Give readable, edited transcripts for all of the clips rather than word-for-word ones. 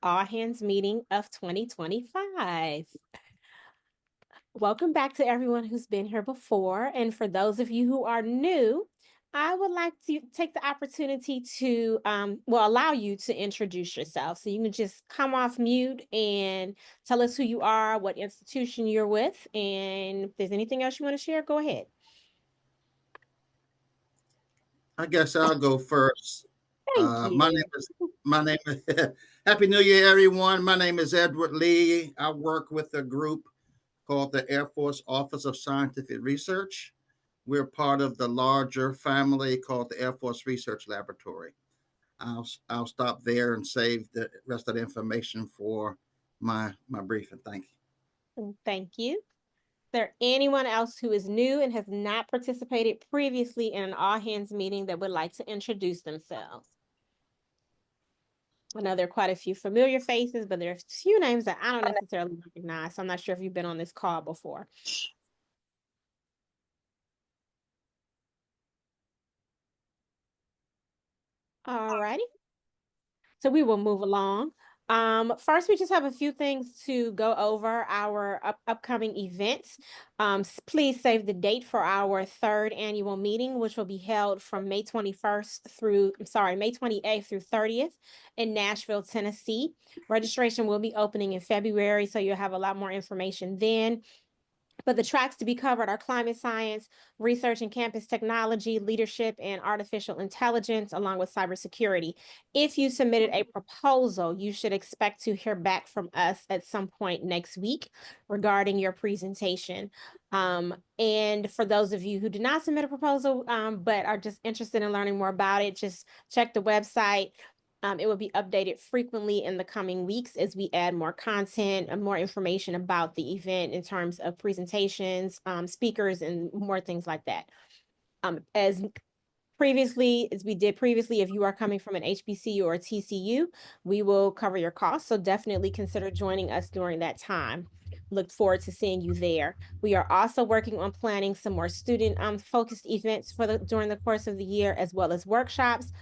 All Hands meeting of 2025. Welcome back to everyone who's been here before. And for those of you who are new, I would like to take the opportunity to, allow you to introduce yourself. So you can just come off mute and tell us who you are, what institution you're with, and if there's anything else you want to share, go ahead. I guess I'll go first. Thank My you. name is my name is Happy New Year, everyone. My name is Edward Lee. I work with a group called the Air Force Office of Scientific Research. We're part of the larger family called the Air Force Research Laboratory. I'll stop there and save the rest of the information for my briefing. Thank you. Thank you. There anyone else who is new and has not participated previously in an all hands meeting that would like to introduce themselves? I know there are quite a few familiar faces, but there are a few names that I don't necessarily recognize. So I'm not sure if you've been on this call before. All righty. So we will move along. First, we just have a few things to go over our upcoming events. Please save the date for our third annual meeting, which will be held from May 21st through, May 28th through 30th in Nashville, Tennessee. Registration will be opening in February, so you'll have a lot more information then. But the tracks to be covered are climate science, research and campus technology, leadership, and artificial intelligence, along with cybersecurity. If you submitted a proposal, you should expect to hear back from us at some point next week regarding your presentation. And for those of you who did not submit a proposal, but are just interested in learning more about it, just check the website. It will be updated frequently in the coming weeks as we add more content and more information about the event in terms of presentations, speakers, and more things like that. As we did previously, if you are coming from an HBCU or a TCU, we will cover your costs. So definitely consider joining us during that time. Look forward to seeing you there. We are also working on planning some more student focused events during the course of the year, as well as workshops.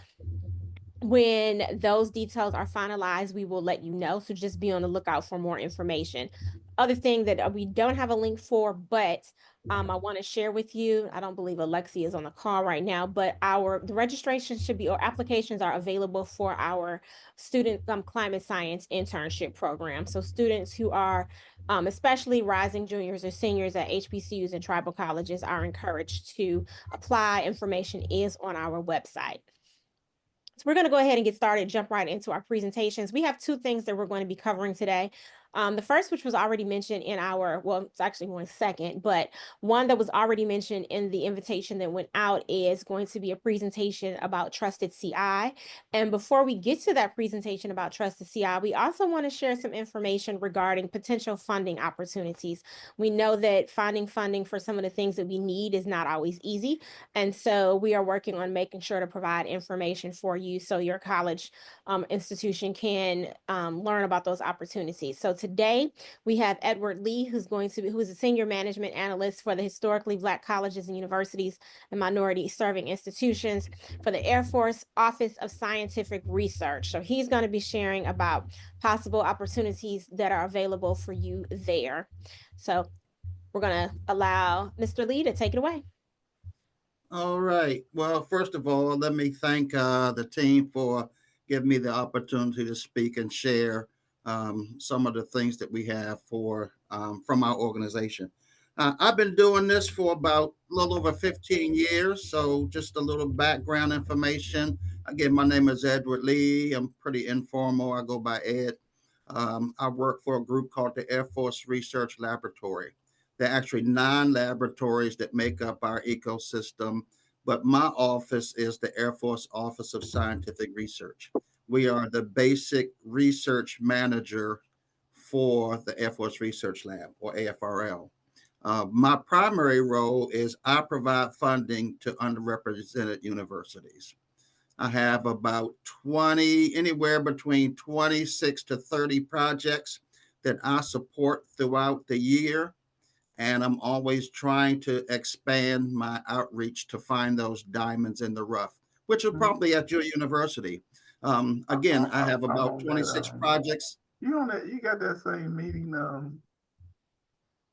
When those details are finalized, we will let you know. So just be on the lookout for more information. Other thing that we don't have a link for, but I want to share with you. I don't believe Alexi is on the call right now, but the registration should be, or applications are available for our student climate science internship program. So students who are especially rising juniors or seniors at HBCUs and tribal colleges are encouraged to apply. Information is on our website. So we're going to go ahead and get started, jump right into our presentations. We have two things that we're going to be covering today. The first, which was already mentioned in it's actually one second, but one that was already mentioned in the invitation that went out is going to be a presentation about trusted CI. And before we get to that presentation about trusted CI, we also want to share some information regarding potential funding opportunities. We know that finding funding for some of the things that we need is not always easy. And so we are working on making sure to provide information for you so your college institution can learn about those opportunities. So today we have Edward Lee, who is a senior management analyst for the historically Black colleges and universities and minority serving institutions for the Air Force Office of Scientific Research. So he's going to be sharing about possible opportunities that are available for you there. So we're going to allow Mr. Lee to take it away. All right. Well, first of all, let me thank the team for giving me the opportunity to speak and share some of the things that we have from our organization. I've been doing this for about a little over 15 years. So, just a little background information. Again, my name is Edward Lee. I'm pretty informal. I go by Ed. I work for a group called the Air Force Research Laboratory. There are actually 9 laboratories that make up our ecosystem, but my office is the Air Force Office of Scientific Research. We are the basic research manager for the Air Force Research Lab, or AFRL. My primary role is I provide funding to underrepresented universities. I have about 20, anywhere between 26 to 30 projects that I support throughout the year. And I'm always trying to expand my outreach to find those diamonds in the rough, which are probably at your university. Again, I have I'm about on that. 26 projects. You on that? You got that same meeting?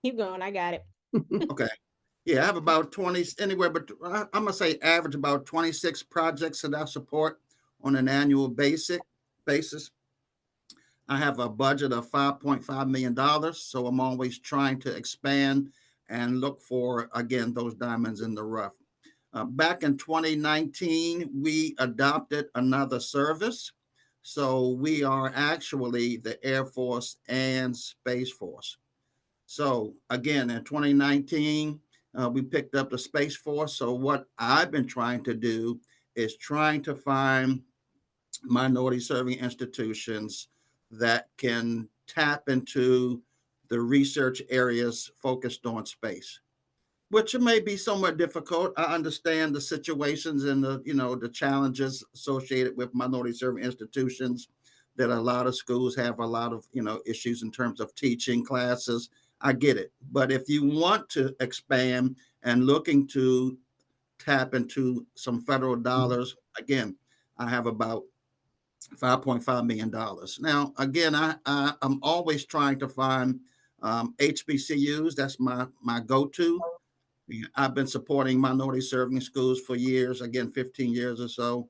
Keep going. I got it. Okay. Yeah, I have about 20, anywhere, but I'm gonna say average about 26 projects that I support on an annual basis. I have a budget of $5.5 million. So I'm always trying to expand and look for, again, those diamonds in the rough. Back in 2019, we adopted another service. So we are actually the Air Force and Space Force. So again, in 2019, we picked up the Space Force. So what I've been trying to do is trying to find minority serving institutions that can tap into the research areas focused on space, which may be somewhat difficult. I understand the situations and the challenges associated with minority serving institutions, that a lot of schools have a lot of issues in terms of teaching classes. I get it. But if you want to expand and looking to tap into some federal dollars, again, I have about $5.5 million. Now, again, I'm always trying to find HBCUs. That's my go-to. Yeah, I've been supporting minority serving schools for years, again, 15 years or so.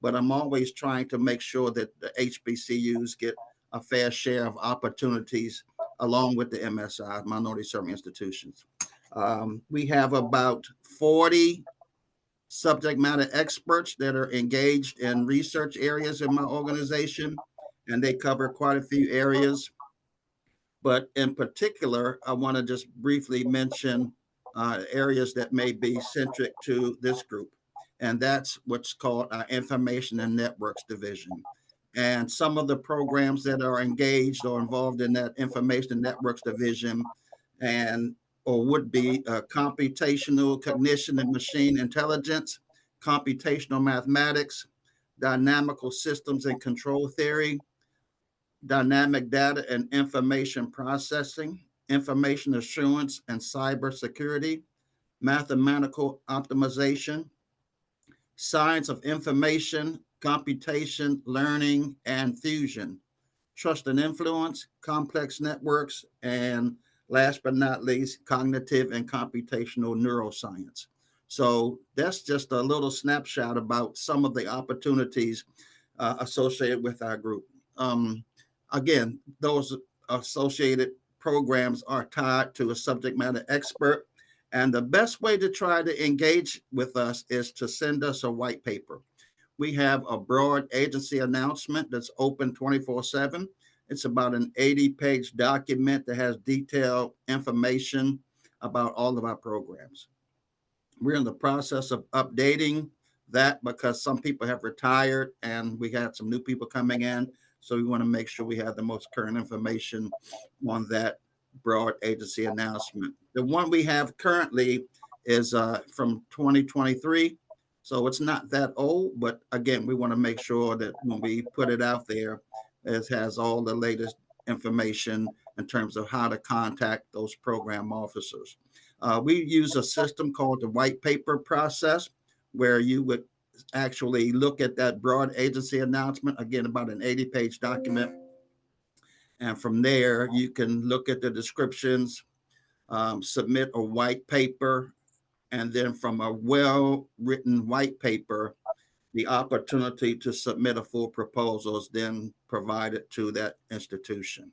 But I'm always trying to make sure that the HBCUs get a fair share of opportunities along with the MSI, minority serving institutions. We have about 40 subject matter experts that are engaged in research areas in my organization, and they cover quite a few areas. But in particular, I want to just briefly mention areas that may be centric to this group, and that's what's called our Information and Networks Division. And some of the programs that are engaged or involved in that Information and Networks Division, and or would be computational cognition and machine intelligence, computational mathematics, dynamical systems and control theory, dynamic data and information processing, information assurance and cybersecurity, mathematical optimization, science of information, computation, learning, and fusion, trust and influence, complex networks, and last but not least, cognitive and computational neuroscience. So that's just a little snapshot about some of the opportunities associated with our group. Um, Again, those associated programs are tied to a subject matter expert. And the best way to try to engage with us is to send us a white paper. We have a broad agency announcement that's open 24/7. It's about an 80-page document that has detailed information about all of our programs. We're in the process of updating that because some people have retired and we had some new people coming in. So we want to make sure we have the most current information on that broad agency announcement. The one we have currently is from 2023. So it's not that old, but again, we want to make sure that when we put it out there, it has all the latest information in terms of how to contact those program officers. We use a system called the white paper process, where you would actually look at that broad agency announcement, again, about an 80-page document. And from there, you can look at the descriptions, submit a white paper, and then from a well written white paper, the opportunity to submit a full proposal is then provided to that institution.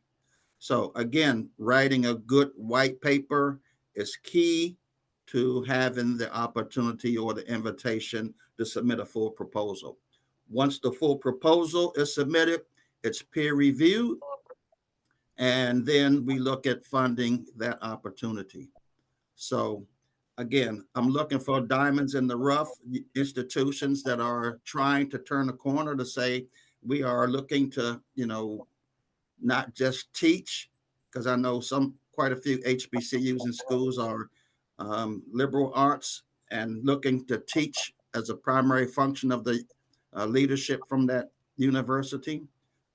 So again, writing a good white paper is key to having the opportunity or the invitation to submit a full proposal. Once the full proposal is submitted, it's peer reviewed, and then we look at funding that opportunity. So again, I'm looking for diamonds in the rough, institutions that are trying to turn a corner to say, we are looking to, not just teach, because I know quite a few HBCUs and schools are liberal arts and looking to teach as a primary function of the leadership from that university.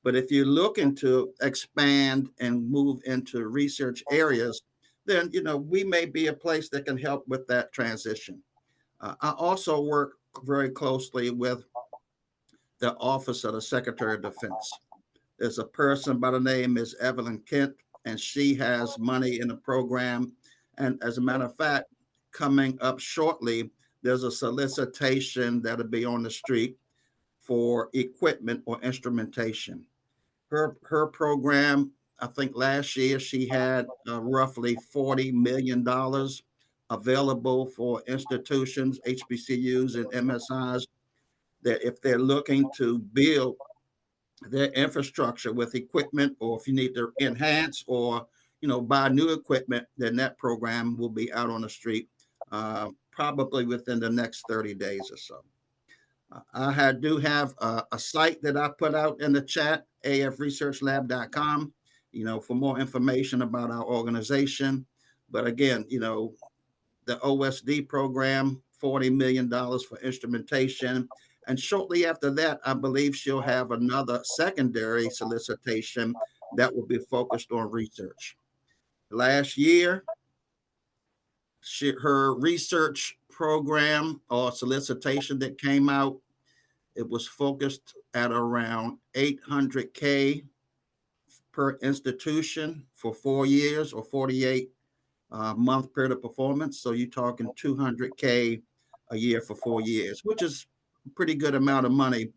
But if you're looking to expand and move into research areas, then we may be a place that can help with that transition. I also work very closely with the Office of the Secretary of Defense. There's a person by the name is Evelyn Kent, and she has money in the program. And as a matter of fact, coming up shortly, there's a solicitation that'll be on the street for equipment or instrumentation. Her program, I think last year she had roughly $40 million available for institutions, HBCUs, and MSIs that if they're looking to build their infrastructure with equipment, or if you need to enhance or buy new equipment, then that program will be out on the street probably within the next 30 days or so. Do have a site that I put out in the chat, afresearchlab.com, for more information about our organization. But again, the OSD program, $40 million for instrumentation. And shortly after that, I believe she'll have another secondary solicitation that will be focused on research. Last year, her research program or solicitation that came out, it was focused at around $800K per institution for 4 years or 48 month period of performance. So you're talking $200K a year for 4 years, which is a pretty good amount of money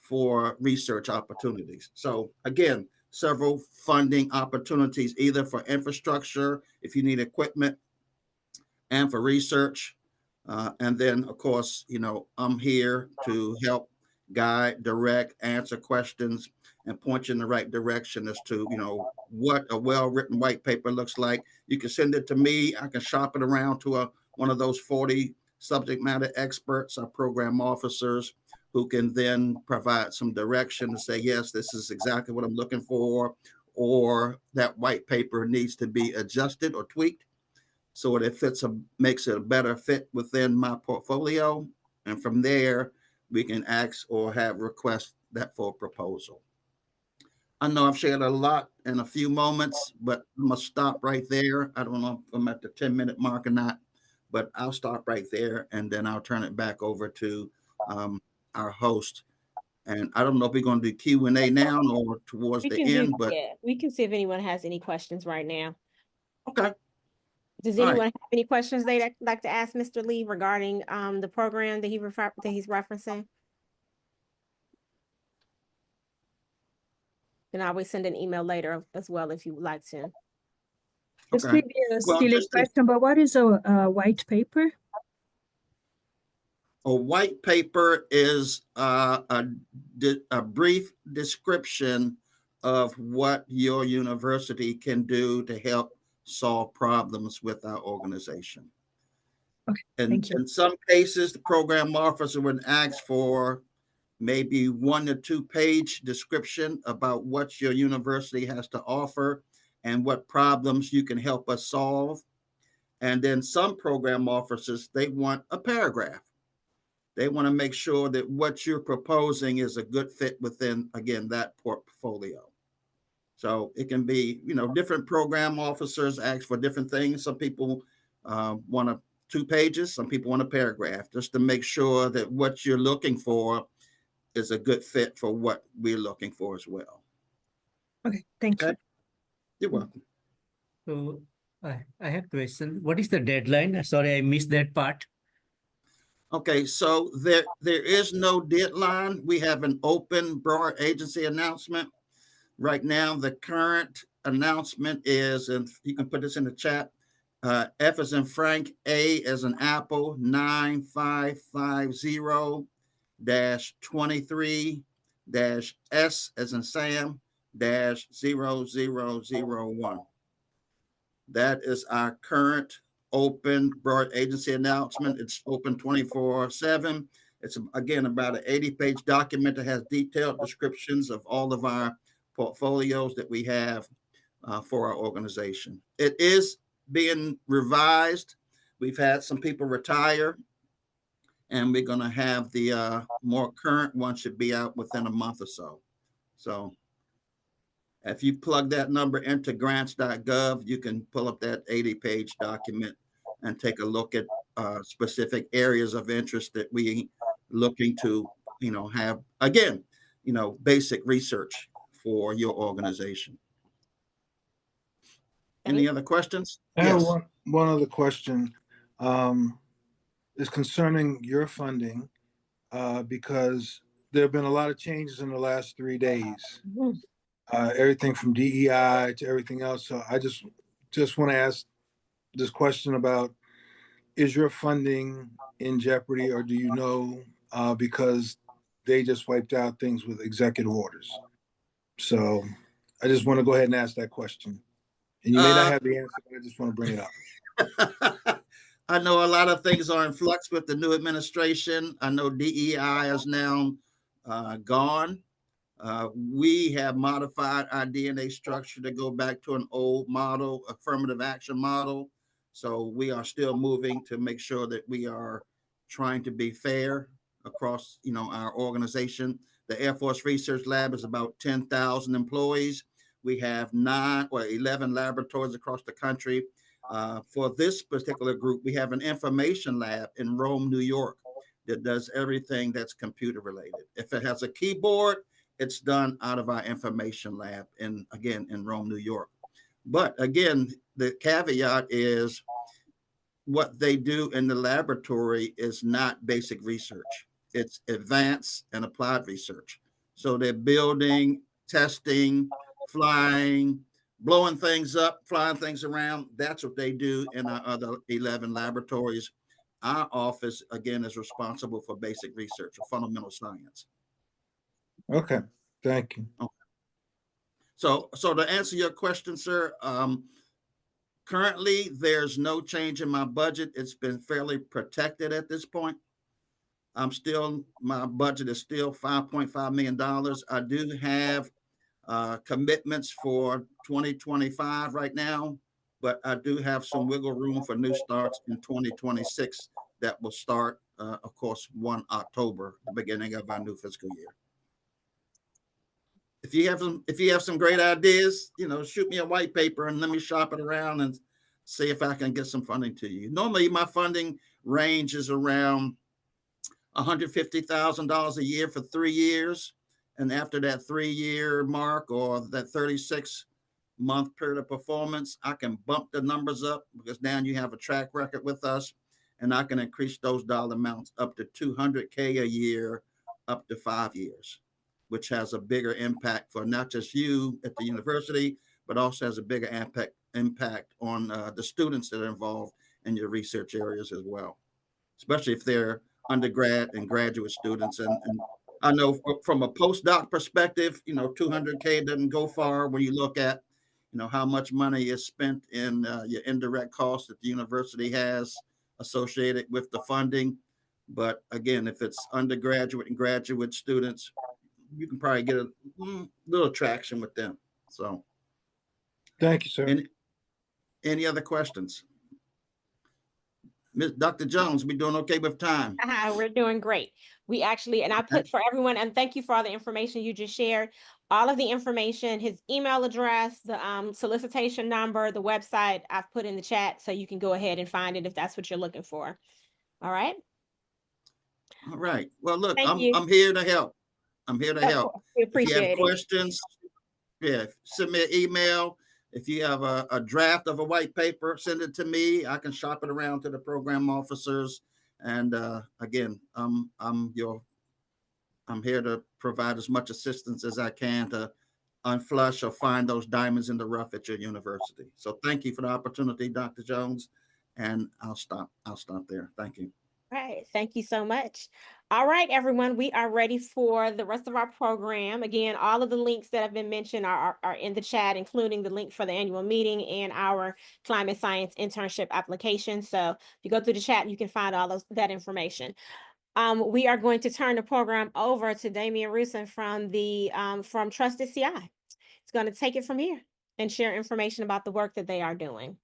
for research opportunities. So again, several funding opportunities, either for infrastructure, if you need equipment, and for research. And then, of course, I'm here to help guide, direct, answer questions, and point you in the right direction as to, what a well-written white paper looks like. You can send it to me. I can shop it around to one of those 40 subject matter experts, our program officers, who can then provide some direction to say, yes, this is exactly what I'm looking for, or that white paper needs to be adjusted or tweaked so it makes it a better fit within my portfolio. And from there, we can ask or have requests that for a proposal. I know I've shared a lot in a few moments, but I'm gonna stop right there. I don't know if I'm at the 10-minute mark or not, but I'll stop right there and then I'll turn it back over to our host. And I don't know if we're going to do Q&A now or towards We the can end, but we can see if anyone has any questions right now. okay. Does All anyone right. have any questions they'd like to ask Mr. Lee regarding the program that he's referencing? Then I always send an email later as well if you would like to. This Okay. may be a Well, silly just question, but what is a white paper? a white paper is a brief description of what your university can do to help solve problems with our organization. Okay, And thank you. in some cases, the program officer would ask for maybe 1 to 2 page description about what your university has to offer and what problems you can help us solve. And then some program officers, they want a paragraph. They want to make sure that what you're proposing is a good fit within, again, that portfolio. So it can be, different program officers ask for different things. Some people want 2 pages. Some people want a paragraph, just to make sure that what you're looking for is a good fit for what we're looking for as well. Okay, thank you. You're welcome. So I have a question. What is the deadline? Sorry, I missed that part. Okay, so there is no deadline. We have an open broad agency announcement. Right now, the current announcement is, and you can put this in the chat, F as in Frank, A as in Apple, 9550-23-S as in Sam, -0001. That is our current open broad agency announcement. It's open 24/7. It's again about an 80-page document that has detailed descriptions of all of our portfolios that we have for our organization. It is being revised. We've had some people retire, and we're going to have the more current one should be out within a month or so. So if you plug that number into grants.gov, you can pull up that 80-page document and take a look at specific areas of interest that we looking to have, again, basic research for your organization. Any other questions? I have Yes. one other question. Is concerning your funding, because there have been a lot of changes in the last 3 days. Mhm. Everything from DEI to everything else. So I just want to ask this question about, is your funding in jeopardy, or do you know, because they just wiped out things with executive orders? So I just want to go ahead and ask that question. And you may not have the answer, but I just want to bring it up. I know a lot of things are in flux with the new administration. I know DEI is now gone. We have modified our DNA structure to go back to an old model, affirmative action model. So we are still moving to make sure that we are trying to be fair across, our organization. The Air Force Research Lab is about 10,000 employees. We have 11 laboratories across the country. For this particular group, we have an information lab in Rome, New York, that does everything that's computer related. If it has a keyboard, it's done out of our information lab in Rome, New York. But again, the caveat is what they do in the laboratory is not basic research. It's advanced and applied research. So they're building, testing, flying, blowing things up, flying things around. That's what they do in our other 11 laboratories. Our office, again, is responsible for basic research or fundamental science. Okay, thank you. Okay. So to answer your question, sir, currently there's no change in my budget. It's been fairly protected at this point. My budget is still $5.5 million. I do have commitments for 2025 right now, but I do have some wiggle room for new starts in 2026 that will start, of course, 1 October, the beginning of our new fiscal year. If you have some great ideas, shoot me a white paper and let me shop it around and see if I can get some funding to you. Normally, my funding range is around $150,000 a year for 3 years. And after that 3-year mark or that 36-month period of performance, I can bump the numbers up because now you have a track record with us, and I can increase those dollar amounts up to $200K a year, up to 5 years, which has a bigger impact for not just you at the university, but also has a bigger impact on the students that are involved in your research areas as well, especially if they're undergrad and graduate students. And I know from a postdoc perspective, 200K doesn't go far when you look at, how much money is spent in your indirect costs that the university has associated with the funding. But again, if it's undergraduate and graduate students, you can probably get a little traction with them. So Thank you, sir. Any other questions? Dr. Jones, we doing okay with time? We're doing great. We actually, and I put for everyone, and thank you for all the information you just shared. All of the information, his email address, the solicitation number, the website, I've put in the chat so you can go ahead and find it if that's what you're looking for. All right. All right. Well, look, Thank you. I'm here to help. I'm here to Of help. course. We If you have appreciate it. questions, send me an email. If you have a draft of a white paper, send it to me. I can shop it around to the program officers. And again, I'm here to provide as much assistance as I can to unflush or find those diamonds in the rough at your university. So thank you for the opportunity, Dr. Jones. And I'll stop there. Thank you. All right. Thank you so much. All right, everyone, we are ready for the rest of our program. Again, all of the links that have been mentioned are in the chat, including the link for the annual meeting and our climate science internship application. So if you go through the chat, you can find all that information. We are going to turn the program over to Damian Rusin from Trusted CI. It's going to take it from here and share information about the work that they are doing.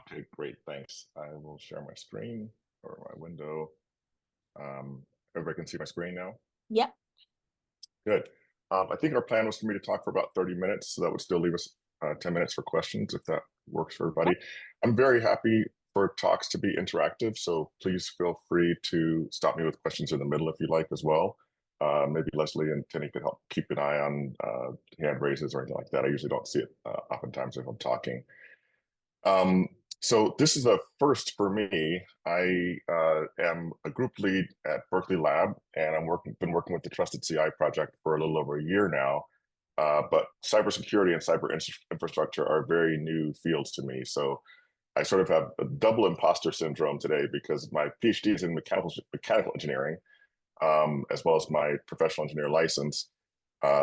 Okay, great, thanks. I will share my screen or my window. Everybody can see my screen now? Yep. Good. I think our plan was for me to talk for about 30 minutes, so that would still leave us 10 minutes for questions if that works for everybody. I'm very happy for talks to be interactive, so please feel free to stop me with questions in the middle if you like as well. Maybe Leslie and Tenny could help keep an eye on hand raises or anything like that. I usually don't see it oftentimes if I'm talking. So this is a first for me. I am a group lead at Berkeley Lab, and been working with the Trusted CI project for a little over a year now. But cybersecurity and cyber infrastructure are very new fields to me. So I sort of have a double imposter syndrome today because my PhD is in mechanical engineering, as well as my professional engineer license.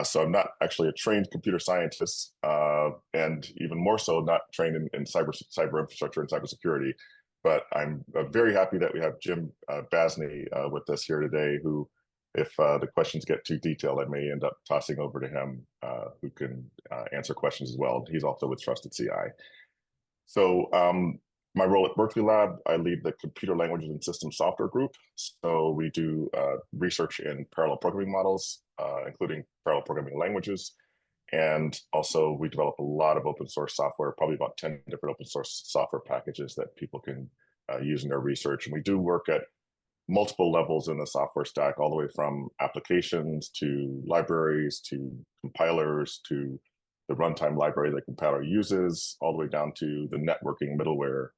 So I'm not actually a trained computer scientist, and even more so, not trained in cyber infrastructure and cybersecurity. But I'm very happy that we have Jim Basney with us here today, who, if the questions get too detailed, I may end up tossing over to him, who can answer questions as well. He's also with Trusted CI. So my role at Berkeley Lab, I lead the Computer Languages and Systems Software Group. So we do research in parallel programming models, including parallel programming languages. And also we develop a lot of open source software, probably about 10 different open source software packages that people can use in their research. And we do work at multiple levels in the software stack, all the way from applications to libraries to compilers to the runtime library the compiler uses, all the way down to the networking middleware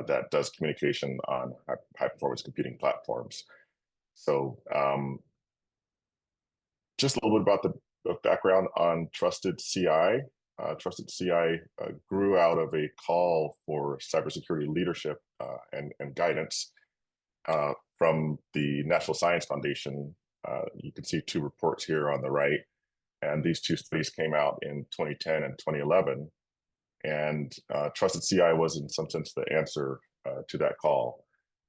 that does communication on high performance computing platforms. So just a little bit about the background on Trusted CI. Trusted CI grew out of a call for cybersecurity leadership and guidance from the National Science Foundation. You can see two reports here on the right. And these two studies came out in 2010 and 2011. And Trusted CI was, in some sense, the answer to that call.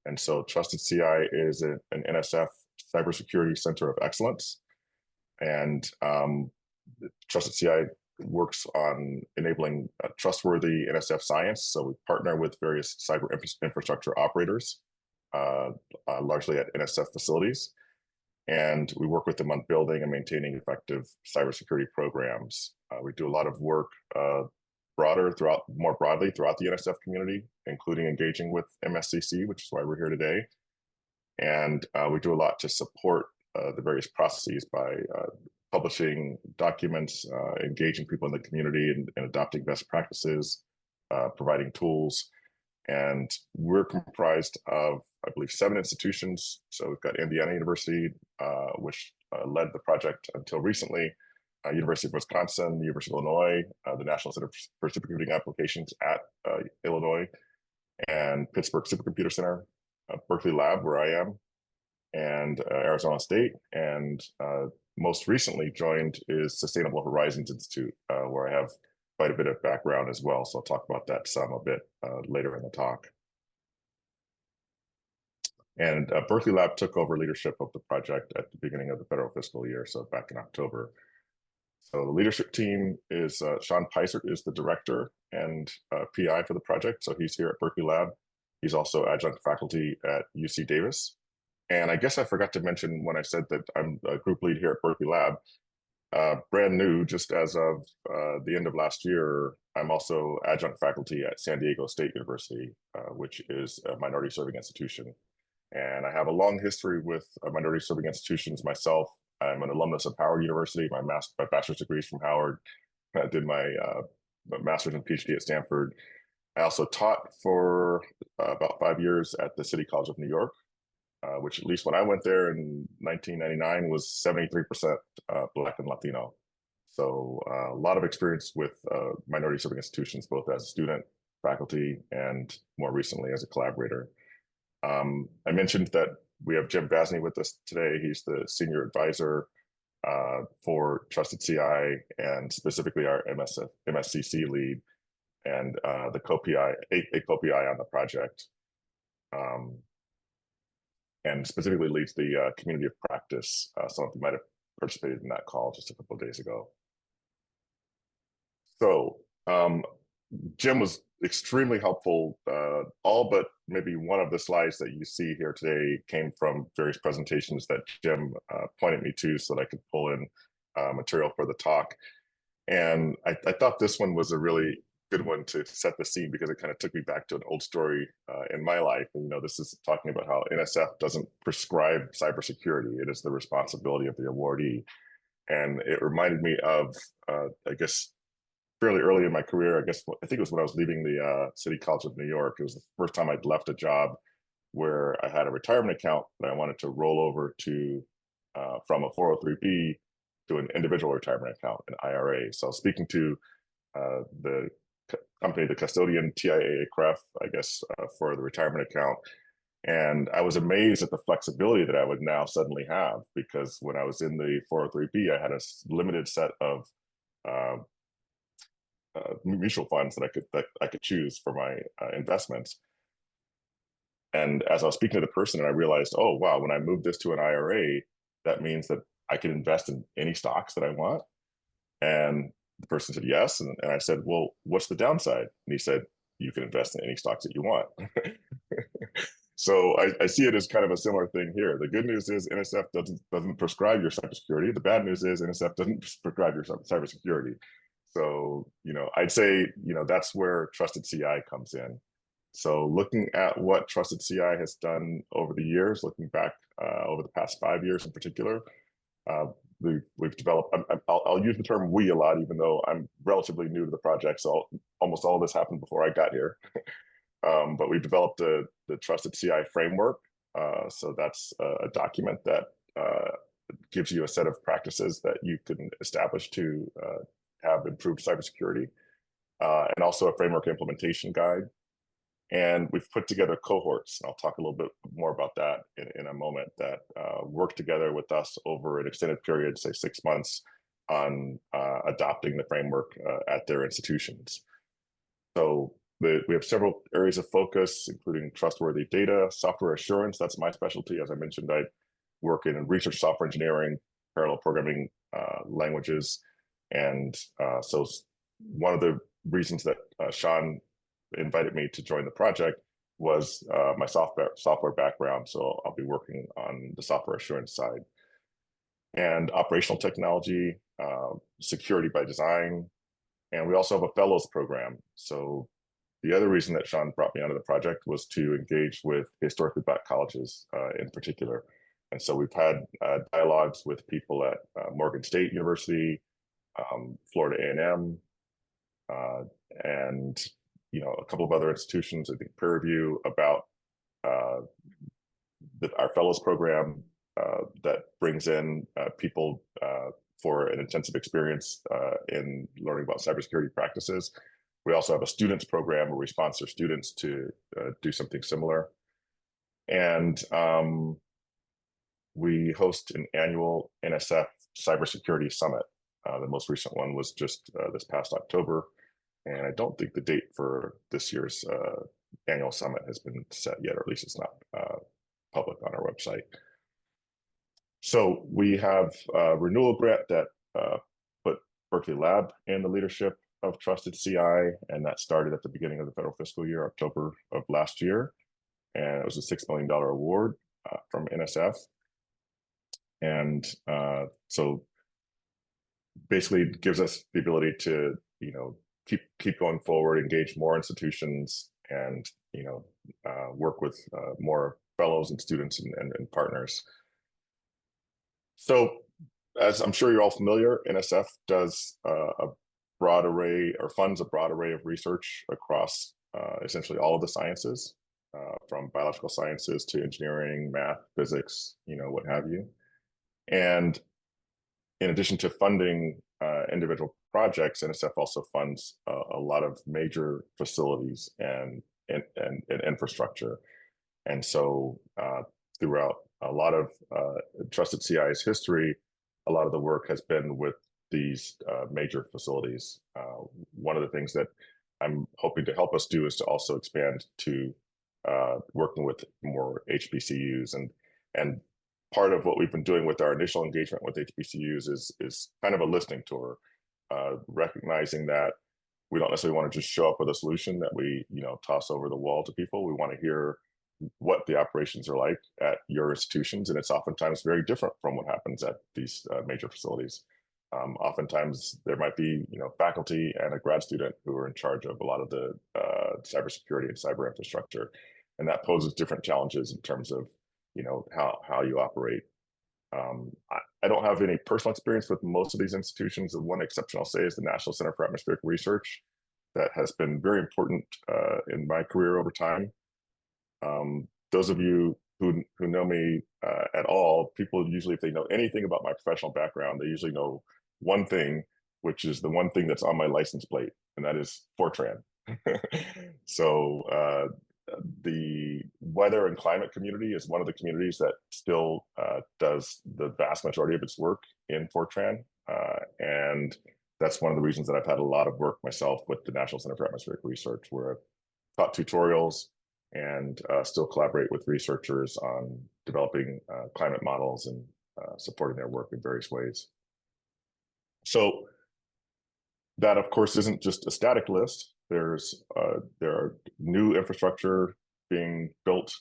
And so Trusted CI is an NSF Cybersecurity Center of Excellence. And Trusted CI works on enabling trustworthy NSF science. So we partner with various cyber infrastructure operators, largely at NSF facilities. And we work with them on building and maintaining effective cybersecurity programs. We do a lot of work more broadly throughout the NSF community, including engaging with MSCC, which is why we're here today. And we do a lot to support the various processes by publishing documents, engaging people in the community and adopting best practices, providing tools. And we're comprised of, I believe, 7 institutions. So we've got Indiana University, which led the project until recently, University of Wisconsin, the University of Illinois, the National Center for Supercomputing Applications at Illinois, and Pittsburgh Supercomputer Center, Berkeley Lab, where I am, and Arizona State. And most recently joined is Sustainable Horizons Institute, where I have quite a bit of background as well. So I'll talk about that a bit later in the talk. And Berkeley Lab took over leadership of the project at the beginning of the federal fiscal year, so back in October. So the leadership team is Sean Peisert is the director and PI for the project. So he's here at Berkeley Lab. He's also adjunct faculty at UC Davis. And I guess I forgot to mention when I said that I'm a group lead here at Berkeley Lab, brand new, just as of the end of last year, I'm also adjunct faculty at San Diego State University, which is a minority serving institution. And I have a long history with minority serving institutions myself. I'm an alumnus of Howard University. My bachelor's degree is from Howard. I did my master's and PhD at Stanford. I also taught for about 5 years at the City College of New York, which at least when I went there in 1999 was 73% Black and Latino. So a lot of experience with minority serving institutions, both as a student, faculty, and more recently as a collaborator. I mentioned that we have Jim Basney with us today. He's the senior advisor for Trusted CI and specifically our MSCC lead and the co-PI, a co-PI on the project. And specifically leads the community of practice. Some of you might have participated in that call just a couple of days ago. So Jim was extremely helpful. All but maybe one of the slides that you see here today came from various presentations that Jim pointed me to so that I could pull in material for the talk. And I thought this one was a really good one to set the scene because it kind of took me back to an old story in my life. And, this is talking about how NSF doesn't prescribe cybersecurity. It is the responsibility of the awardee. And it reminded me of, I guess, fairly early in my career. I think it was when I was leaving the City College of New York. It was the first time I'd left a job where I had a retirement account that I wanted to roll over to from a 403B to an individual retirement account, an IRA. So I was speaking to the company, the custodian, TIAA-CREF, I guess, for the retirement account. And I was amazed at the flexibility that I would now suddenly have, because when I was in the 403B, I had a limited set of mutual funds that I could choose for my investments. And as I was speaking to the person, and I realized, oh, wow, when I move this to an IRA, that means that I can invest in any stocks that I want. And the person said yes. And I said, well, what's the downside? And he said, you can invest in any stocks that you want. So I see it as kind of a similar thing here. The good news is NSF doesn't prescribe your cybersecurity. The bad news is NSF doesn't prescribe your cybersecurity. So, I'd say, that's where Trusted CI comes in. So looking at what Trusted CI has done over the years, looking back over the past 5 years in particular, we've developed, I'll use the term we a lot, even though I'm relatively new to the project. So almost all of this happened before I got here. But we've developed the Trusted CI framework. So that's a document that gives you a set of practices that you can establish to have improved cybersecurity, and also a framework implementation guide. And we've put together cohorts, and I'll talk a little bit more about that in a moment, that work together with us over an extended period, say 6 months, on adopting the framework at their institutions. So we have several areas of focus, including trustworthy data, software assurance. That's my specialty. As I mentioned, I work in research software engineering, parallel programming languages. And so one of the reasons that Sean invited me to join the project was my software background. So I'll be working on the software assurance side. And operational technology, security by design. And we also have a fellows program. So the other reason that Sean brought me onto the project was to engage with historically Black colleges in particular. And so we've had dialogues with people at Morgan State University, Florida A&M, and a couple of other institutions, I think peer review, about our fellows program that brings in people for an intensive experience in learning about cybersecurity practices. We also have a students program where we sponsor students to do something similar. And we host an annual NSF Cybersecurity Summit. The most recent one was just this past October. And I don't think the date for this year's annual summit has been set yet, or at least it's not public on our website. So we have a renewal grant that put Berkeley Lab in the leadership of Trusted CI, and that started at the beginning of the federal fiscal year, October of last year. And it was a $6 million award from NSF. And so basically it gives us the ability to, keep going forward, engage more institutions, and work with more fellows and students and partners. So, as I'm sure you're all familiar, NSF does a broad array, or funds a broad array of research across essentially all of the sciences, from biological sciences to engineering, math, physics, what have you. And in addition to funding individual projects, NSF also funds a lot of major facilities and infrastructure. And so throughout a lot of Trusted CI's history, a lot of the work has been with these major facilities. One of the things that I'm hoping to help us do is to also expand to working with more HBCUs. And part of what we've been doing with our initial engagement with HBCUs is kind of a listening tour, recognizing that we don't necessarily want to just show up with a solution that we toss over the wall to people. We want to hear what the operations are like at your institutions, and it's oftentimes very different from what happens at these major facilities. Oftentimes there might be, faculty and a grad student who are in charge of a lot of the cybersecurity and cyber infrastructure, and that poses different challenges in terms of, how you operate. I don't have any personal experience with most of these institutions. The one exception I'll say is the National Center for Atmospheric Research. That has been very important in my career over time. Those of you who know me at all, people usually, if they know anything about my professional background, they usually know one thing, which is the one thing that's on my license plate, and that is Fortran. So the weather and climate community is one of the communities that still does the vast majority of its work in Fortran. And that's one of the reasons that I've had a lot of work myself with the National Center for Atmospheric Research, where I've taught tutorials and still collaborate with researchers on developing climate models and supporting their work in various ways. So that, of course, isn't just a static list. There are new infrastructure being built,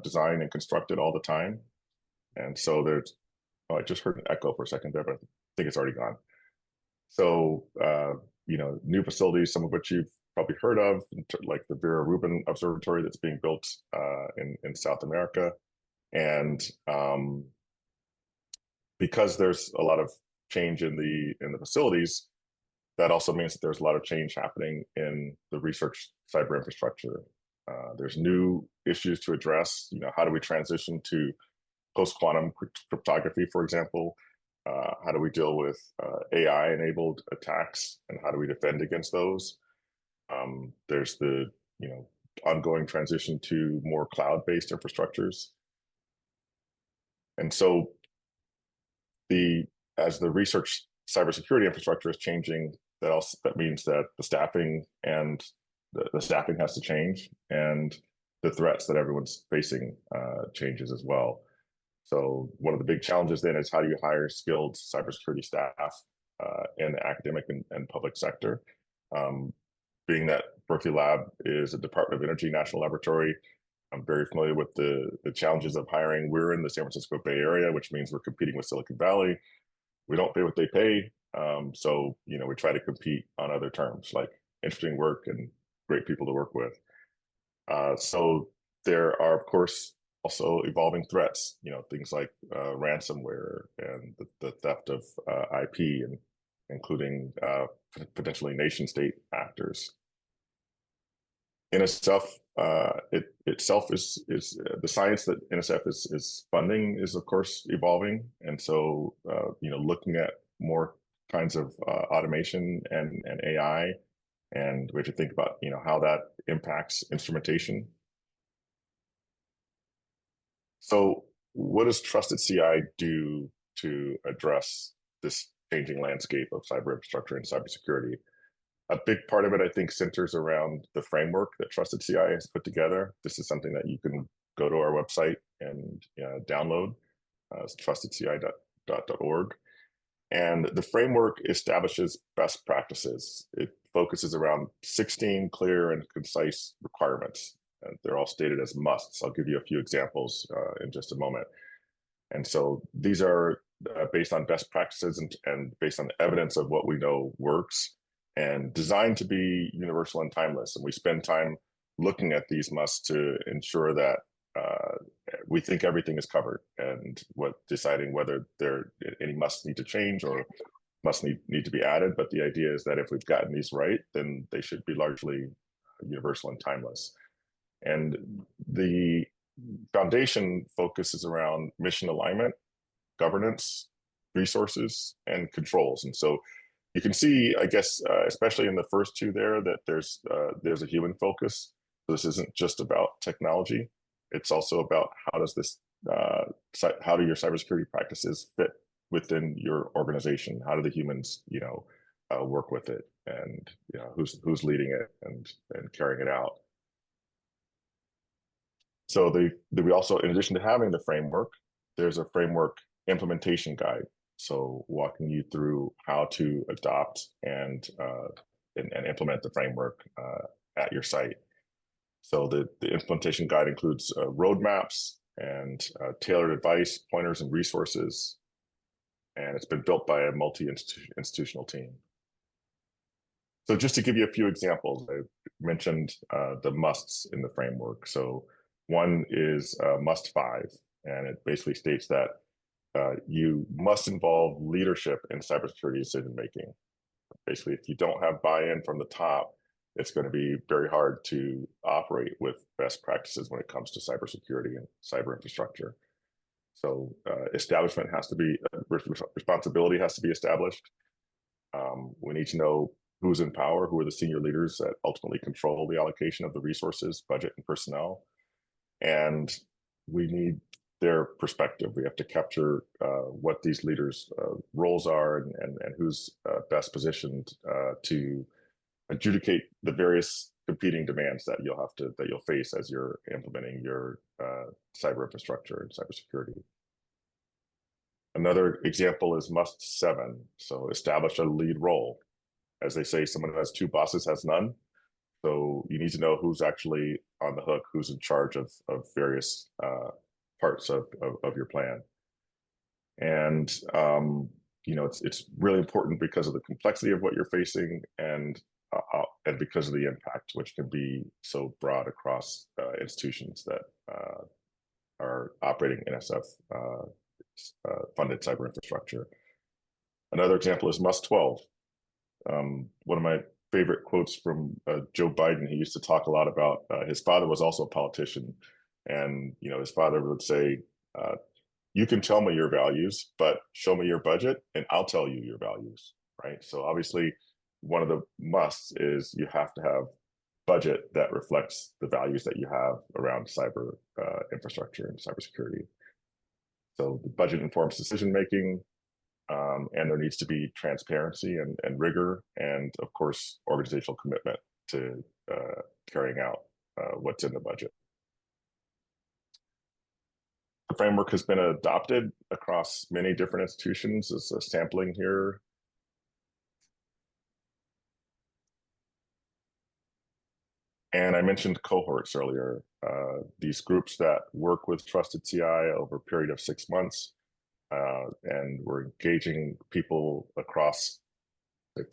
designed, and constructed all the time. And so I just heard an echo for a second there, but I think it's already gone. So, new facilities, some of which you've probably heard of, like the Vera Rubin Observatory that's being built in South America. And because there's a lot of change in the facilities, that also means that there's a lot of change happening in the research cyber infrastructure. There's new issues to address. How do we transition to post-quantum cryptography, for example? How do we deal with AI-enabled attacks, and how do we defend against those? There's the ongoing transition to more cloud-based infrastructures, and so as the research cybersecurity infrastructure is changing, that means that the staffing has to change, and the threats that everyone's facing changes as well. So one of the big challenges then is how do you hire skilled cybersecurity staff in the academic and public sector? Being that Berkeley Lab is a Department of Energy national laboratory, I'm very familiar with the challenges of hiring. We're in the San Francisco Bay Area, which means we're competing with Silicon Valley. We don't pay what they pay. So, we try to compete on other terms, like interesting work and great people to work with. So there are, of course, also evolving threats, things like ransomware and the theft of IP, and including potentially nation state actors. NSF itself is the science that NSF is funding is of course evolving, and so looking at more kinds of automation and AI, and we have to think about how that impacts instrumentation. So what does Trusted CI do to address this changing landscape of cyber infrastructure and cybersecurity? A big part of it, I think, centers around the framework that Trusted CI has put together. This is something that you can go to our website and download. It's trustedci.org. And the framework establishes best practices. It focuses around 16 clear and concise requirements. And they're all stated as musts. I'll give you a few examples in just a moment. And so these are based on best practices and based on the evidence of what we know works, and designed to be universal and timeless. And we spend time looking at these musts to ensure that we think everything is covered, and deciding whether any musts need to change or must need to be added. But the idea is that if we've gotten these right, then they should be largely universal and timeless. And the foundation focuses around mission alignment, governance, resources, and controls. And so you can see, I guess, especially in the first two there, that there's a human focus. So this isn't just about technology. It's also about how do your cybersecurity practices fit within your organization? How do the humans, work with it, and who's leading it and carrying it out? So we also, in addition to having the framework, there's a framework implementation guide. So walking you through how to adopt and implement the framework at your site. So the implementation guide includes roadmaps and tailored advice, pointers, and resources. and it's been built by a multi-institutional team. So just to give you a few examples, I mentioned the musts in the framework. So one is must 5, and it basically states that you must involve leadership in cybersecurity decision-making. Basically, if you don't have buy-in from the top, it's going to be very hard to operate with best practices when it comes to cybersecurity and cyber infrastructure. So establishment has to be, responsibility has to be established. We need to know who's in power, who are the senior leaders that ultimately control the allocation of the resources, budget, and personnel. And we need their perspective. We have to capture what these leaders' roles are and who's best positioned to adjudicate the various competing demands that you'll face as you're implementing your cyber infrastructure and cybersecurity. Another example is must 7. So establish a lead role. As they say, someone who has 2 bosses has none. So you need to know who's actually on the hook, who's in charge of various parts of your plan. And it's really important because of the complexity of what you're facing and because of the impact, which can be so broad across institutions that are operating NSF funded cyber infrastructure. Another example is must 12. One of my favorite quotes from Joe Biden, he used to talk a lot about his father was also a politician, and his father would say, you can tell me your values, but show me your budget and I'll tell you your values, right? So obviously one of the musts is you have to have budget that reflects the values that you have around cyber infrastructure and cybersecurity. So the budget informs decision-making, and there needs to be transparency and rigor, and of course, organizational commitment to carrying out what's in the budget. The framework has been adopted across many different institutions. There's a sampling here. And I mentioned cohorts earlier. These groups that work with Trusted CI over a period of 6 months, and we're engaging people across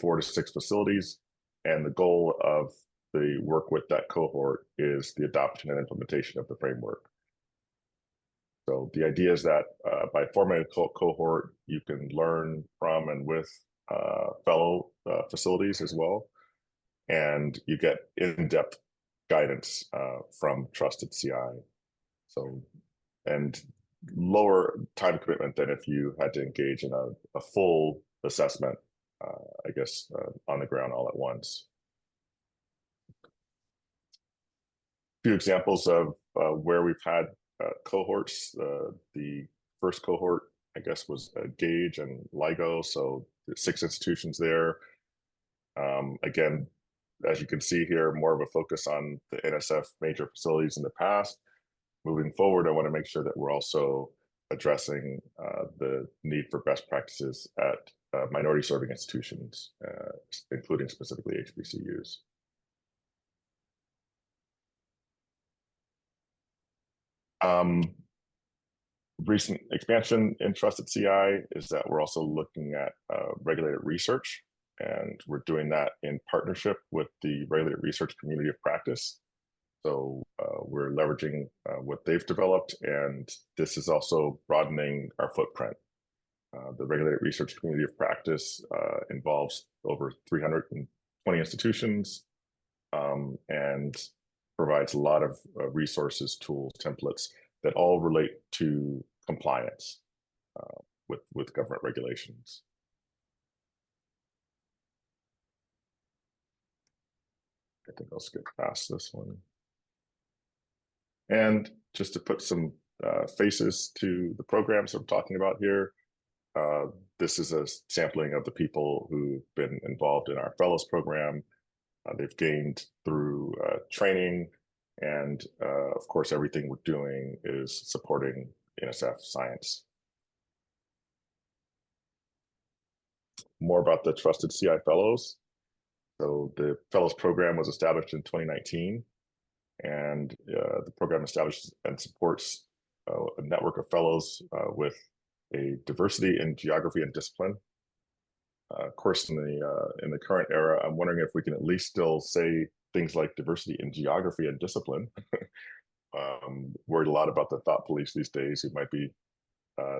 4 to 6 facilities. And the goal of the work with that cohort is the adoption and implementation of the framework. So the idea is that by forming a cohort, you can learn from and with fellow facilities as well. And you get in-depth guidance from Trusted CI. So, and lower time commitment than if you had to engage in a full assessment, I guess, on the ground all at once. A few examples of where we've had cohorts. The first cohort, I guess, was Gage and LIGO, so 6 institutions there. Again, as you can see here, more of a focus on the NSF major facilities in the past. Moving forward, I want to make sure that we're also addressing the need for best practices at minority serving institutions, including specifically HBCUs. Recent expansion in Trusted CI is that we're also looking at regulated research, and we're doing that in partnership with the regulated research community of practice. So we're leveraging what they've developed, and this is also broadening our footprint. The regulated research community of practice involves over 320 institutions and provides a lot of resources, tools, templates that all relate to compliance with government regulations. I think I'll skip past this one. And just to put some faces to the programs I'm talking about here, this is a sampling of the people who've been involved in our fellows program. They've gained through training, and of course, everything we're doing is supporting NSF science. More about the Trusted CI Fellows. So the Fellows program was established in 2019, and the program establishes and supports a network of fellows with a diversity in geography and discipline. Of course, in the current era, I'm wondering if we can at least still say things like diversity in geography and discipline. Worried a lot about the thought police these days who might be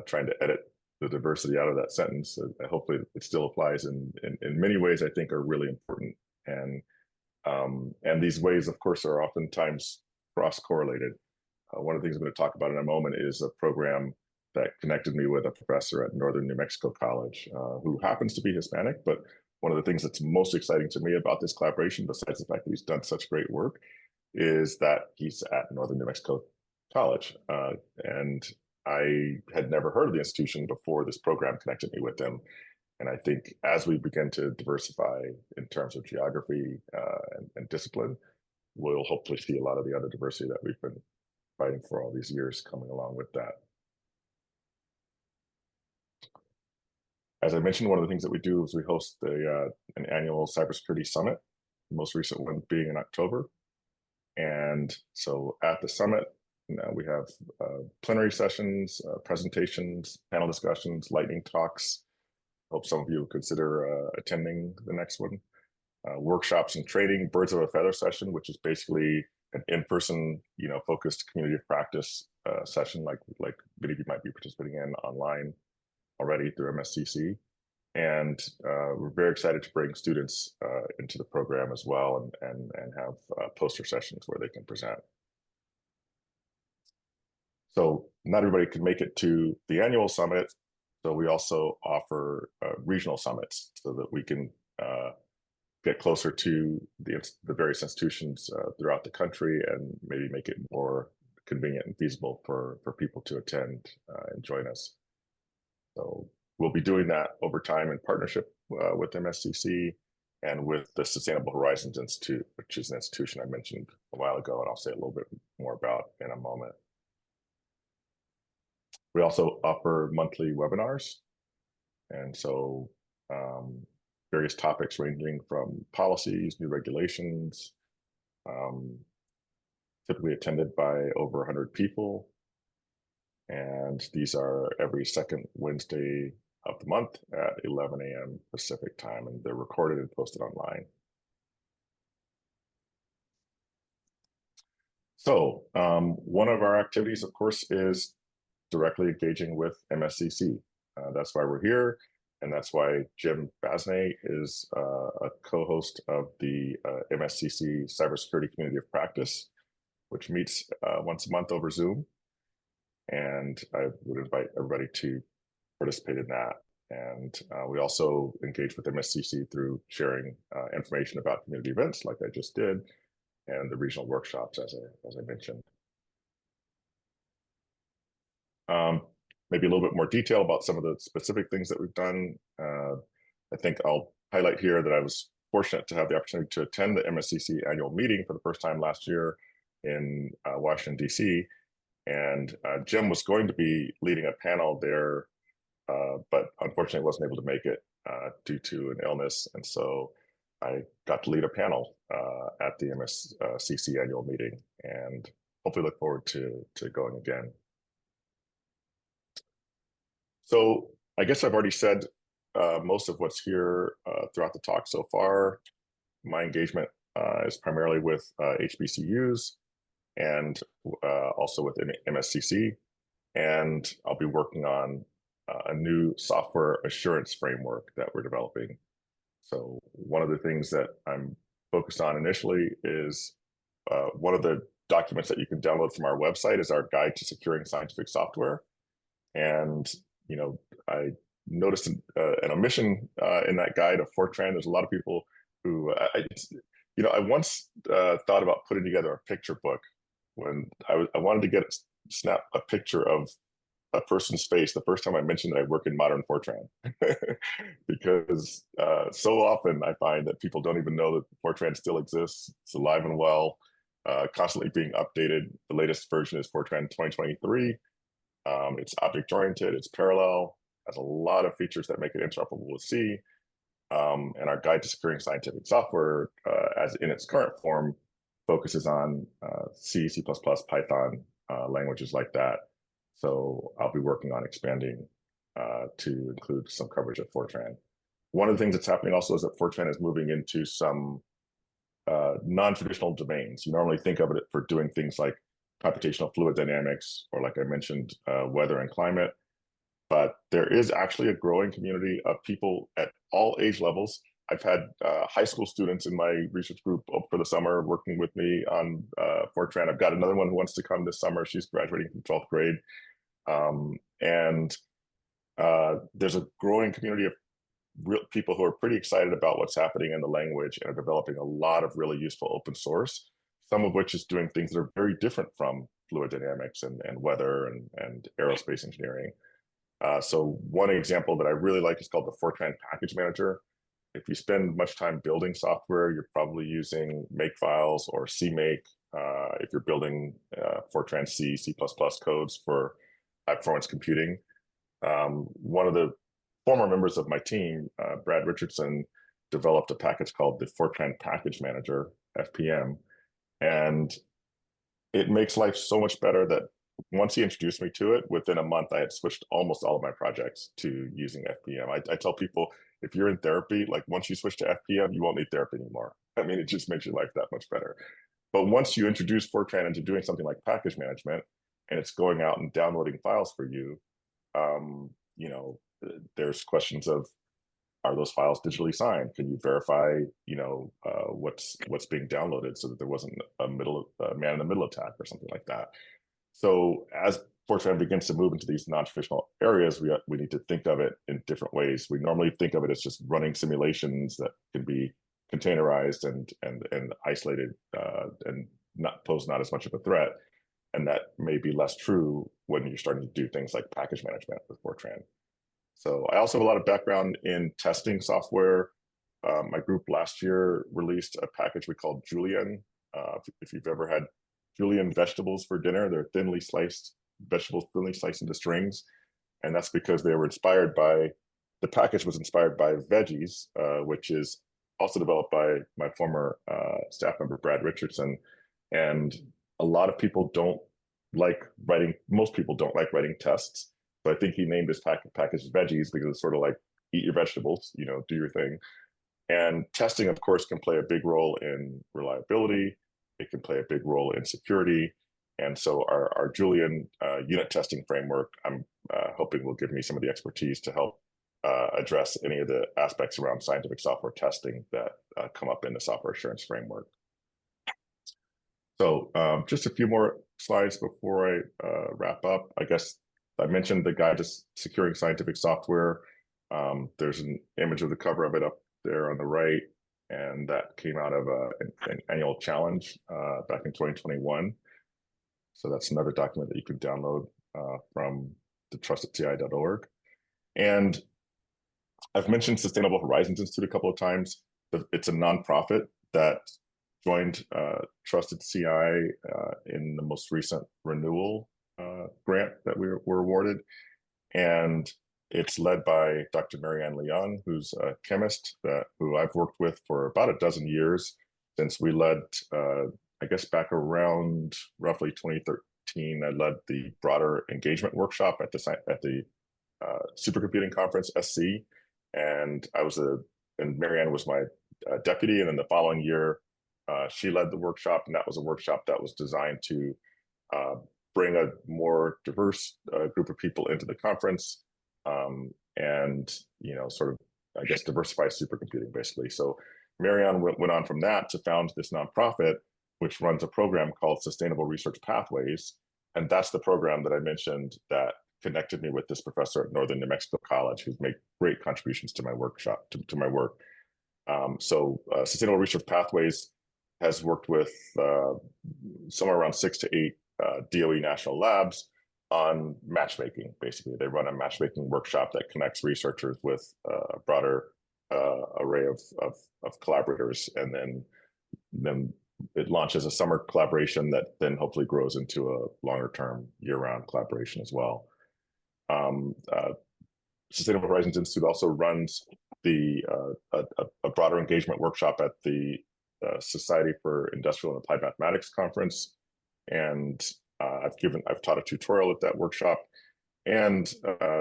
trying to edit the diversity out of that sentence. Hopefully it still applies in many ways I think are really important. And these ways, of course, are oftentimes cross-correlated. One of the things I'm going to talk about in a moment is a program that connected me with a professor at Northern New Mexico College who happens to be Hispanic. But one of the things that's most exciting to me about this collaboration, besides the fact that he's done such great work, is that he's at Northern New Mexico College. And I had never heard of the institution before this program connected me with them. And I think as we begin to diversify in terms of geography and discipline, we'll hopefully see a lot of the other diversity that we've been fighting for all these years coming along with that. As I mentioned, one of the things that we do is we host an annual cybersecurity summit, the most recent one being in October. And so at the summit, we have plenary sessions, presentations, panel discussions, lightning talks. Hope some of you consider attending the next one. Workshops and training, birds of a feather session, which is basically an in-person, focused community of practice session, like many of you might be participating in online already through MSCC. And we're very excited to bring students into the program as well and have poster sessions where they can present. So not everybody can make it to the annual summit. So we also offer regional summits so that we can get closer to the various institutions throughout the country and maybe make it more convenient and feasible for people to attend and join us. So we'll be doing that over time in partnership with MSCC and with the Sustainable Horizons Institute, which is an institution I mentioned a while ago, and I'll say a little bit more about in a moment. We also offer monthly webinars. And so various topics ranging from policies, new regulations, typically attended by over 100 people. And these are every second Wednesday of the month at 11 a.m. Pacific time, and they're recorded and posted online. So one of our activities, of course, is directly engaging with MSCC. That's why we're here. And that's why Jim Basney is a co-host of the MSCC Cybersecurity Community of Practice, which meets once a month over Zoom. And I would invite everybody to participate in that. And we also engage with MSCC through sharing information about community events like I just did, and the regional workshops, as I mentioned. Maybe a little bit more detail about some of the specific things that we've done. I think I'll highlight here that I was fortunate to have the opportunity to attend the MSCC annual meeting for the first time last year in Washington, D.C. And Jim was going to be leading a panel there, but unfortunately wasn't able to make it due to an illness. And so I got to lead a panel at the MSCC annual meeting, and hopefully look forward to going again. So I guess I've already said most of what's here throughout the talk so far. My engagement is primarily with HBCUs and also with MSCC. And I'll be working on a new software assurance framework that we're developing. So one of the things that I'm focused on initially is one of the documents that you can download from our website is our guide to securing scientific software. And I noticed an omission in that guide of Fortran. There's a lot of people who, I once thought about putting together a picture book when I wanted to snap a picture of a person's face the first time I mentioned that I work in modern Fortran, because so often I find that people don't even know that Fortran still exists. It's alive and well, constantly being updated. The latest version is Fortran 2023. It's object-oriented, it's parallel, has a lot of features that make it interoperable with C. And our guide to securing scientific software, as in its current form, focuses on C, C++, Python, languages like that. So I'll be working on expanding to include some coverage of Fortran. One of the things that's happening also is that Fortran is moving into some non-traditional domains. You normally think of it for doing things like computational fluid dynamics, or like I mentioned, weather and climate. But there is actually a growing community of people at all age levels. I've had high school students in my research group for the summer working with me on Fortran. I've got another one who wants to come this summer. She's graduating from 12th grade. And there's a growing community of real people who are pretty excited about what's happening in the language and are developing a lot of really useful open source, some of which is doing things that are very different from fluid dynamics and weather and aerospace engineering. So one example that I really like is called the Fortran Package Manager. If you spend much time building software, you're probably using Makefiles or CMake. If you're building Fortran C, C++ codes for high performance computing. One of the former members of my team, Brad Richardson, developed a package called the Fortran Package Manager, FPM. And it makes life so much better that once he introduced me to it, within a month, I had switched almost all of my projects to using FPM. I tell people, if you're in therapy, like once you switch to FPM, you won't need therapy anymore. I mean, it just makes your life that much better. But once you introduce Fortran into doing something like package management, and it's going out and downloading files for you, you know, there's questions of, are those files digitally signed? Can you verify, you know, what's being downloaded so that there wasn't a man in the middle attack or something like that? So as Fortran begins to move into these non-traditional areas, we need to think of it in different ways. We normally think of it as just running simulations that can be containerized and isolated and pose not as much of a threat. And that may be less true when you're starting to do things like package management with Fortran. So I also have a lot of background in testing software. My group last year released a package we called Julienne. If you've ever had Julienne vegetables for dinner, they're thinly sliced vegetables, thinly sliced into strings. And that's because they were inspired by, the package was inspired by Veggies, which is also developed by my former staff member, Brad Richardson. And a lot of people don't like writing, most people don't like writing tests. So I think he named his package Veggies because it's sort of like, eat your vegetables, you know, do your thing. And testing, of course, can play a big role in reliability. It can play a big role in security. And so our Julienne unit testing framework, I'm hoping will give me some of the expertise to help address any of the aspects around scientific software testing that come up in the software assurance framework. So just a few more slides before I wrap up. I guess I mentioned the guide to securing scientific software. There's an image of the cover of it up there on the right, and that came out of an annual challenge back in 2021. So that's another document that you can download from the trustedci.org. And I've mentioned Sustainable Horizons Institute a couple of times. It's a nonprofit that joined Trusted CI in the most recent renewal grant that we were awarded. And it's led by Dr. Marianne Leung, who's a chemist who I've worked with for about a dozen years since we led, I guess back around roughly 2013, I led the broader engagement workshop at the supercomputing conference, SC. And and Marianne was my deputy. And then the following year, she led the workshop, and that was a workshop that was designed to bring a more diverse group of people into the conference, and you know, sort of, I guess, diversify supercomputing basically. So Marianne went on from that to found this nonprofit, which runs a program called Sustainable Research Pathways, and that's the program that I mentioned that connected me with this professor at Northern New Mexico College, who's made great contributions to my workshop, to my work. So Sustainable Research Pathways has worked with somewhere around 6 to 8 DOE national labs on matchmaking. Basically, they run a matchmaking workshop that connects researchers with a broader array of collaborators, and then it launches a summer collaboration that then hopefully grows into a longer-term, year-round collaboration as well. Sustainable Horizons Institute also runs a broader engagement workshop at the Society for Industrial and Applied Mathematics conference, and I've taught a tutorial at that workshop. And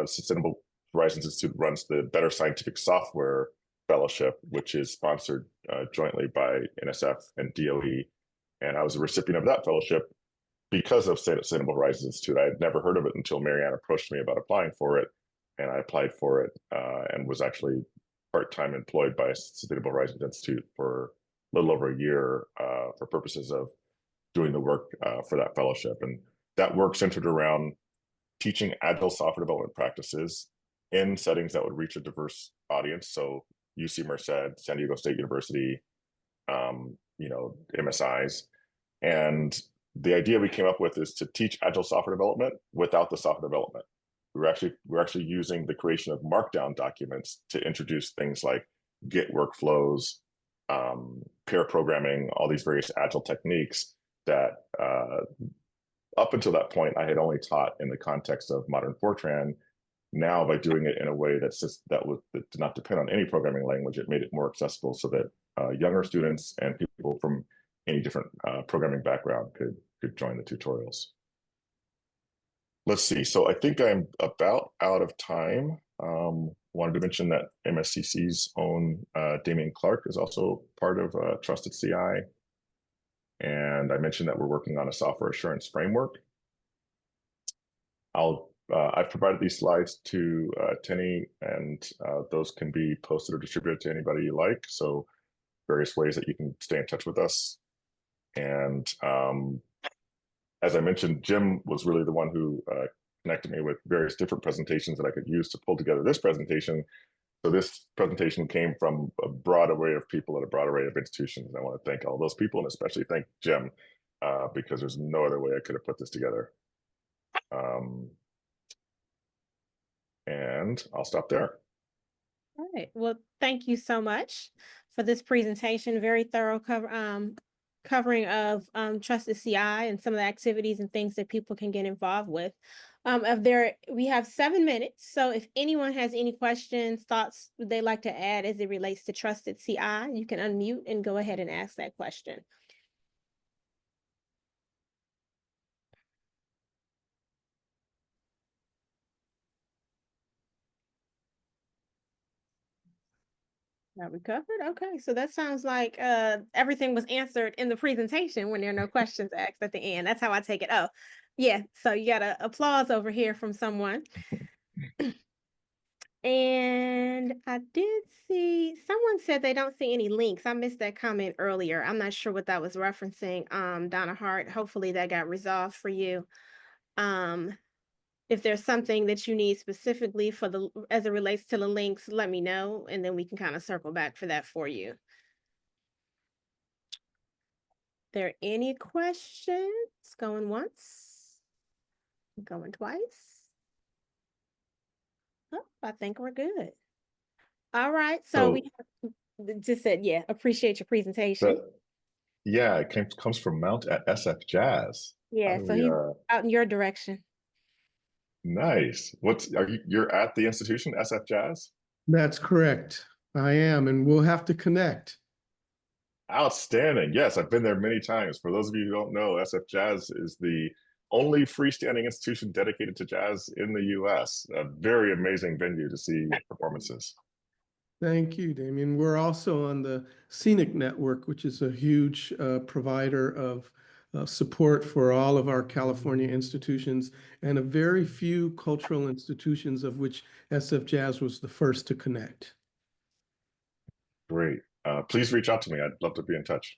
Sustainable Horizons Institute runs the Better Scientific Software Fellowship, which is sponsored jointly by NSF and DOE. And I was a recipient of that fellowship because of Sustainable Horizons Institute. I had never heard of it until Marianne approached me about applying for it. And I applied for it and was actually part-time employed by Sustainable Horizons Institute for a little over a year for purposes of doing the work for that fellowship. And that work centered around teaching agile software development practices in settings that would reach a diverse audience. So UC Merced, San Diego State University, MSIs. And the idea we came up with is to teach agile software development without the software development. We're actually using the creation of markdown documents to introduce things like Git workflows, pair programming, all these various agile techniques that up until that point I had only taught in the context of modern Fortran. Now, by doing it in a way that did not depend on any programming language, it made it more accessible so that younger students and people from any different programming background could join the tutorials. Let's see. So I think I'm about out of time. Wanted to mention that MSCC's own Damian Clark is also part of Trusted CI. And I mentioned that we're working on a software assurance framework. I've provided these slides to Tenny, and those can be posted or distributed to anybody you like. So various ways that you can stay in touch with us. And as I mentioned, Jim was really the one who connected me with various different presentations that I could use to pull together this presentation. So this presentation came from a broad array of people at a broad array of institutions. And I want to thank all those people, and especially thank Jim, because there's no other way I could have put this together. And I'll stop there. All right. Well, thank you so much for this presentation. Very thorough covering of Trusted CI and some of the activities and things that people can get involved with. We have 7 minutes. So if anyone has any questions, thoughts they'd like to add as it relates to Trusted CI, you can unmute and go ahead and ask that question. That we covered? Okay, so that sounds like everything was answered in the presentation when there are no questions asked at the end. That's how I take it. Oh, yeah, so you got an applause over here from someone. And I did see, someone said they don't see any links. I missed that comment earlier. I'm not sure what that was referencing, Donna Hart. Hopefully that got resolved for you. If there's something that you need specifically as it relates to the links, let me know, and then we can kind of circle back for that for you. There any questions? Going once? Going twice? Oh, I think we're good. All right, so we just said, yeah, appreciate your presentation. Yeah, it comes from Mount at SF Jazz. Yeah, so he's out in your direction. Nice. You're at the institution, SF Jazz? That's correct. I am, and we'll have to connect. Outstanding. Yes, I've been there many times. For those of you who don't know, SF Jazz is the only freestanding institution dedicated to jazz in the US. A very amazing venue to see performances. Thank you, Damien. We're also on the Scenic Network, which is a huge provider of support for all of our California institutions, and a very few cultural institutions, of which SF Jazz was the first to connect. Great. Please reach out to me. I'd love to be in touch.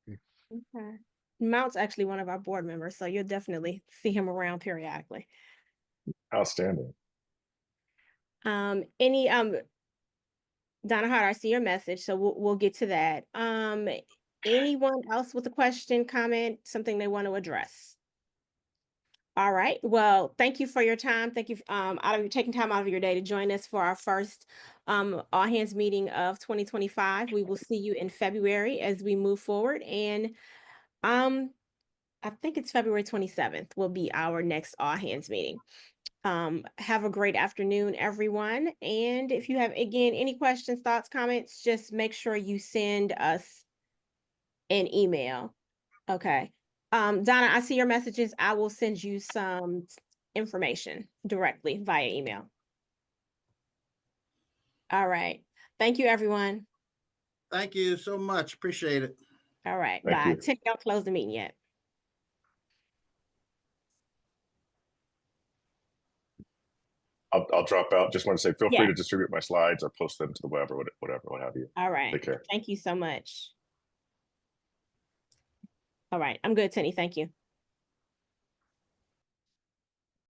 Okay. Mount's actually one of our board members, so you'll definitely see him around periodically. Outstanding. Donna Hart, I see your message, so we'll get to that. Anyone else with a question, comment, something they want to address? All right. Well, thank you for your time. Thank you taking time out of your day to join us for our first all hands meeting of 2025. We will see you in February as we move forward, and I think it's February 27th will be our next all hands meeting. Have a great afternoon, everyone. And if you have, again, any questions, thoughts, comments, just make sure you send us an email. Okay. Donna, I see your messages. I will send you some information directly via email. All right. Thank you, everyone. Thank you so much. Appreciate it. All right. Thank Bye. you. Tiff, don't close the meeting yet. I'll drop out. Just want to say, feel Yeah. free to distribute my slides or post them to the web or whatever, what have you. All right. Take care. Thank you so much. All right. I'm good, Tenny. Thank you.